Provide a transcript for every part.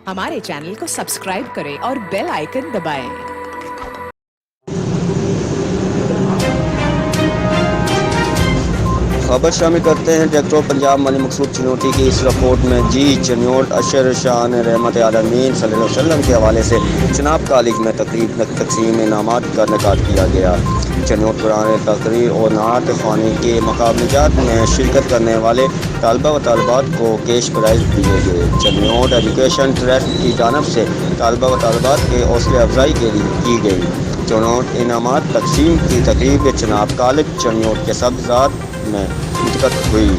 हमारे चैनल को सब्सक्राइब करें और बेल आइकन दबाएं। खबर शामिल करते हैं डायरेक्टर पंजाब मलिक मकसूद चिनोटी की इस रिपोर्ट में। चनियोट अशर शाह ने रहमत आलमीन सल्लल्लाहु अलैहि वसल्लम के हवाले से चनाब कॉलेज में तकरीब तकसीम इनामात का इनेकाद किया गया। चनियोट कुरान तकरीर और नात ख़्वानी के मुकाबलात में शिरकत करने वाले तालबा व तालबात को कैश प्राइज़ दिए गए। चनियोट एजुकेशन ट्रस्ट की जानब से तालबा व तालबात के हौसला अफजाई के लिए की गई। चनियोट इनामात तकसीम की तकरीब चनाब कॉलेज चनियोट के सब्ज़ात में मुनक़द हुई।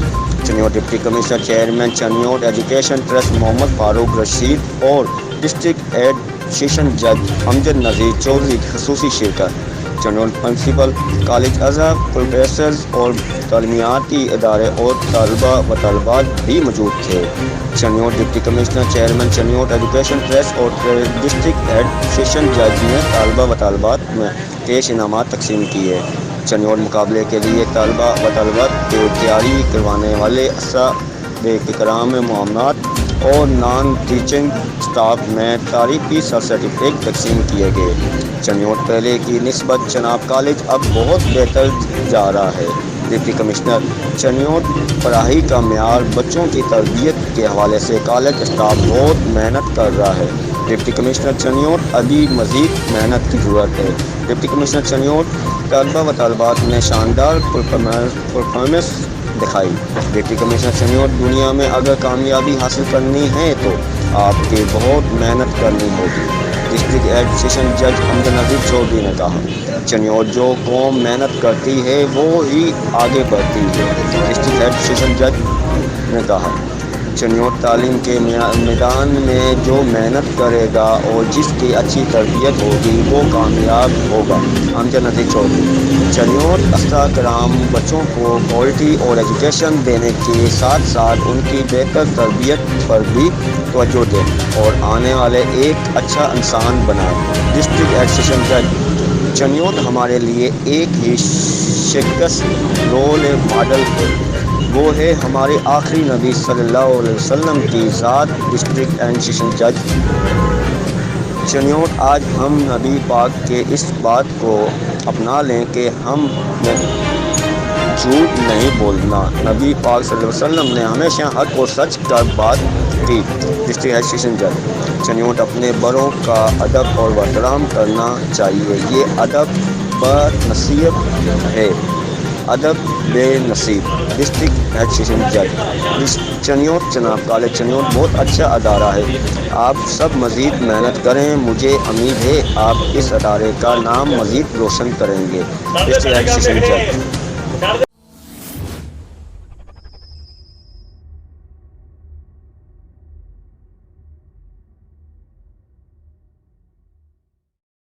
Chiniot deputy commissioner chairman Chiniot education trust Muhammad Farooq Rashid और डिस्ट्रिक्ट एड सेशन जज अमजद नज़ीर चौधरी की खसूसी शिरकत। Chiniot principal college Azhar, professors और तालीमियाती इदारे और तलबा व तलबात भी मौजूद थे। Chiniot deputy commissioner chairman Chiniot education trust और डिस्ट्रिक्ट एड सेशन जज ने तलबा व तलबात में कैश इनामात तकसीम किए। चनियोट मुकाबले के लिए तलबा व तलबात के तैयारी करवाने वाले कराम मामलात और नॉन टीचिंग स्टाफ में तारीखी सर्टिफिकेट तकसीम किए गए। चनियोट पहले की निस्बत चनाब कॉलेज अब बहुत बेहतर जा रहा है। डिप्टी कमिश्नर चनियोट पढ़ाई का मेयार बच्चों की तरबियत के हवाले से कॉलेज स्टाफ बहुत मेहनत कर रहा है। डिप्टी कमिश्नर चनियोट अभी मज़ीद मेहनत की ज़रूरत है। डिप्टी कमिश्नर चनियोट तलबा व तलबात ने शानदार परफॉर्मेंस दिखाई। डिप्टी कमिश्नर चनियोट दुनिया में अगर कामयाबी हासिल करनी है तो आपके बहुत मेहनत करनी होगी। डिस्ट्रिक्ट एड सेशन जज अमजद नज़ीर चौधरी ने कहा, चनियोट जो कौम मेहनत करती है वो ही आगे बढ़ती है। डिस्ट्रिक्ट एड सेशन जज ने कहा, चनियोट तालीम के मैदान में जो मेहनत करेगा और जिसकी अच्छी तरबियत होगी वो कामयाब होगा। अमजद नज़ीर चौधरी चनियोट अस्ताकराम बच्चों को क्वालिटी और एजुकेशन देने के साथ साथ उनकी बेहतर तरबियत पर भी तवज्जो दें और आने वाले एक अच्छा इंसान बनाए। डिस्ट्रिक्ट एड सेशन जज चनियोट हमारे लिए एक ही शख्स रोल मॉडल है, वो है हमारे आखिरी नबी सल्लल्लाहु अलैहि वसल्लम की ज़ात। डिस्ट्रिक्ट एंड सेशन जज चनियोट आज हम नबी पाक के इस बात को अपना लें कि हम झूठ नहीं बोलना। नबी पाक सल्लल्लाहु अलैहि वसल्लम ने हमेशा हक और सच का बात की। डिस्ट्रिक्ट एड सेशन जज चनियोट अपने बड़ों का अदब और एहतराम करना चाहिए। ये अदब बनसीब है, अदब बेनसीब। डिस्ट्रिक्ट एड सेशन जज चनियोट चनाब कॉलेज चनियोट बहुत अच्छा अदारा है, आप सब मज़ीद मेहनत करें। मुझे उम्मीद है आप इस अदारे का नाम मज़ीद रोशन करेंगे। डिस्ट्रिक्ट एड सेशन जज